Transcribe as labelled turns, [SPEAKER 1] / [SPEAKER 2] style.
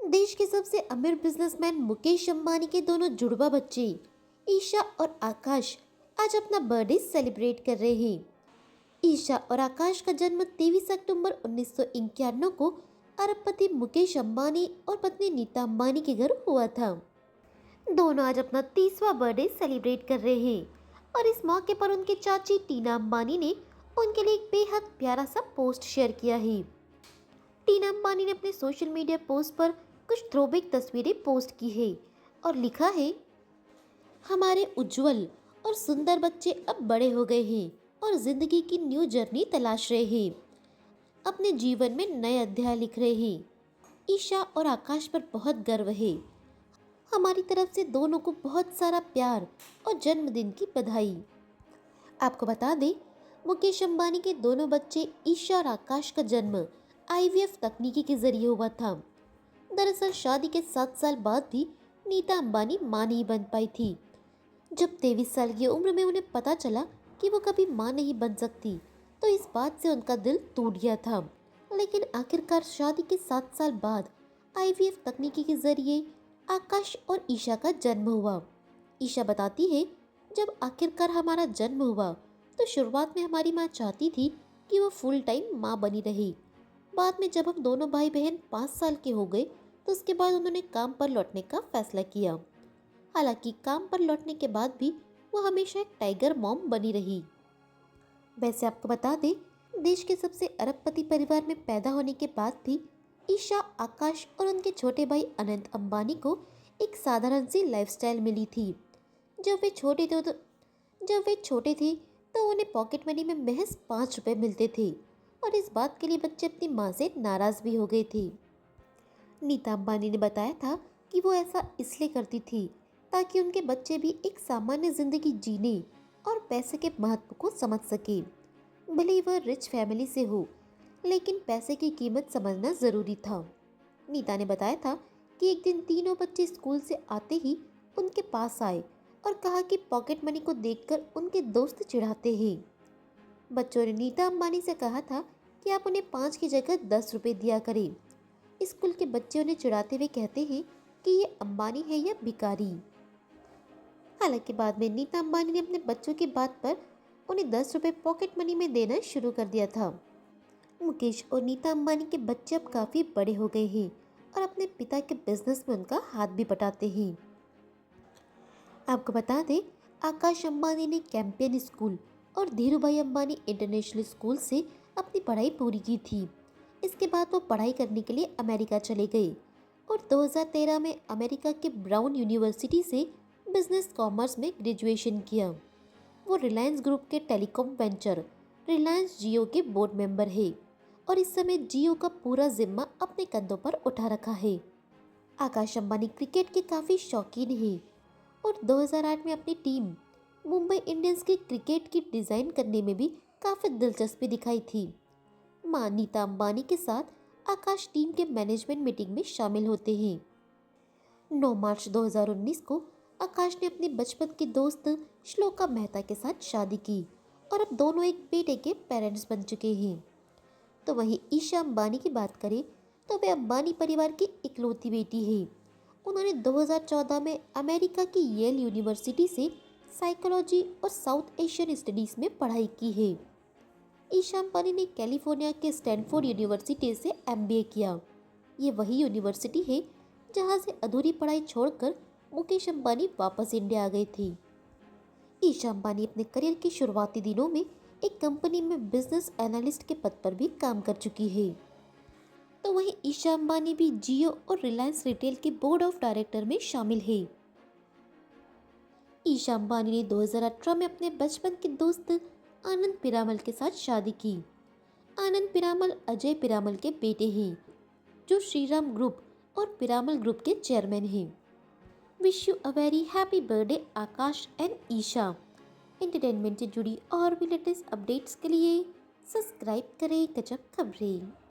[SPEAKER 1] देश के सबसे अमीर बिजनेसमैन मुकेश अंबानी के दोनों जुड़वा बच्चे ईशा और आकाश आज अपना बर्थडे सेलिब्रेट कर रहे हैं। ईशा और आकाश का जन्म 23 अक्टूबर 1991 को अरबपति मुकेश अंबानी और पत्नी नीता अंबानी के घर हुआ था। दोनों आज अपना 30वां बर्थडे सेलिब्रेट कर रहे हैं और इस मौके पर उनकी चाची टीना अंबानी ने उनके लिए एक बेहद प्यारा सा पोस्ट शेयर किया है। टीना अंबानी ने अपने सोशल मीडिया पोस्ट पर कुछ थ्रोबैक तस्वीरें पोस्ट की है और लिखा है, हमारे उज्जवल और सुंदर बच्चे अब बड़े हो गए हैं और जिंदगी की न्यू जर्नी तलाश रहे हैं, अपने जीवन में नए अध्याय लिख रहे हैं। ईशा और आकाश पर बहुत गर्व है। हमारी तरफ से दोनों को बहुत सारा प्यार और जन्मदिन की बधाई। आपको बता दें, मुकेश अंबानी के दोनों बच्चे ईशा और आकाश का जन्म आईवीएफ तकनीकी के जरिए हुआ था। दरअसल शादी के 7 साल बाद भी नीता अंबानी मां नहीं बन पाई थी। जब 23 साल की उम्र में उन्हें पता चला कि वो कभी मां नहीं बन सकती, तो इस बात से उनका दिल टूट गया था। लेकिन आखिरकार शादी के 7 साल बाद आईवीएफ तकनीकी के जरिए आकाश और ईशा का जन्म हुआ। ईशा बताती है, जब आखिरकार हमारा जन्म हुआ तो शुरुआत में हमारी माँ चाहती थी कि वो फुल टाइम माँ बनी रहे। बाद में जब हम दोनों भाई बहन 5 साल के हो गए तो उसके बाद उन्होंने काम पर लौटने का फैसला किया। हालांकि काम पर लौटने के बाद भी वो हमेशा एक टाइगर मॉम बनी रही। वैसे आपको बता दें, देश के सबसे अरबपति परिवार में पैदा होने के बाद भी ईशा, आकाश और उनके छोटे भाई अनंत अंबानी को एक साधारण सी लाइफस्टाइल मिली थी। जब वे छोटे थे तो उन्हें पॉकेट मनी में महज 5 रुपए मिलते थे और इस बात के लिए बच्चे अपनी माँ से नाराज भी हो गए थे। नीता अंबानी ने बताया था कि वो ऐसा इसलिए करती थी ताकि उनके बच्चे भी एक सामान्य जिंदगी जीने और पैसे के महत्व को समझ सके। भले ही वह रिच फैमिली से हो, लेकिन पैसे की कीमत समझना जरूरी था। नीता ने बताया था कि एक दिन तीनों बच्चे स्कूल से आते ही उनके पास आए और कहा कि पॉकेट मनी को देखकर उनके दोस्त चिढ़ाते हैं। बच्चों ने नीता अंबानी से कहा था कि आप उन्हें 5 की जगह 10 रुपए दिया करें। स्कूल के बच्चे उन्हें चिढ़ाते हुए कहते हैं कि ये अंबानी है या भिखारी। हालांकि बाद में नीता अंबानी ने अपने बच्चों की बात पर उन्हें 10 रुपए पॉकेट मनी में देना शुरू कर दिया था। मुकेश और नीता अंबानी के बच्चे अब काफ़ी बड़े हो गए हैं और अपने पिता के बिजनेस में उनका हाथ भी बटाते हैं। आपको बता दें, आकाश अंबानी ने कैंपियन स्कूल और धीरूभाई अंबानी इंटरनेशनल स्कूल से अपनी पढ़ाई पूरी की थी। इसके बाद वो पढ़ाई करने के लिए अमेरिका चले गए और 2013 में अमेरिका के ब्राउन यूनिवर्सिटी से बिजनेस कॉमर्स में ग्रेजुएशन किया। वो रिलायंस ग्रुप के टेलीकॉम वेंचर रिलायंस जियो के बोर्ड मेंबर है और इस समय जियो का पूरा जिम्मा अपने कंधों पर उठा रखा है। आकाश अंबानी क्रिकेट के काफ़ी शौकीन हैं और 2008 में अपनी टीम मुंबई इंडियंस की क्रिकेट की डिज़ाइन करने में भी काफ़ी दिलचस्पी दिखाई थी। मां नीता अंबानी के साथ आकाश टीम के मैनेजमेंट मीटिंग में शामिल होते हैं। 9 मार्च 2019 को आकाश ने अपने बचपन की दोस्त श्लोका मेहता के साथ शादी की और अब दोनों एक बेटे के पेरेंट्स बन चुके हैं। तो वहीं ईशा अंबानी की बात करें तो वे अंबानी परिवार की इकलौती बेटी है। उन्होंने 2014 में अमेरिका की येल यूनिवर्सिटी से साइकोलॉजी और साउथ एशियन स्टडीज़ में पढ़ाई की है। ईशा अंबानी ने कैलिफोर्निया के स्टैनफोर्ड यूनिवर्सिटी से एमबीए किया। ये वही यूनिवर्सिटी है जहां से अधूरी पढ़ाई छोड़कर मुकेश अंबानी वापस इंडिया आ गए थे। ईशा अंबानी अपने करियर के शुरुआती दिनों में एक कंपनी में बिजनेस एनालिस्ट के पद पर भी काम कर चुकी है। तो वहीं ईशा अंबानी भी जियो और रिलायंस रिटेल के बोर्ड ऑफ डायरेक्टर में शामिल है। ईशा अंबानी ने 2018 में अपने बचपन के दोस्त आनंद पीरामल के साथ शादी की। आनंद पीरामल अजय पीरामल के बेटे हैं, जो श्रीराम ग्रुप और पीरामल ग्रुप के चेयरमैन हैं। Wish you a very happy birthday Akash and Isha. Entertainment से जुड़ी और भी लेटेस्ट अपडेट्स के लिए सब्सक्राइब करें गजब खबरें।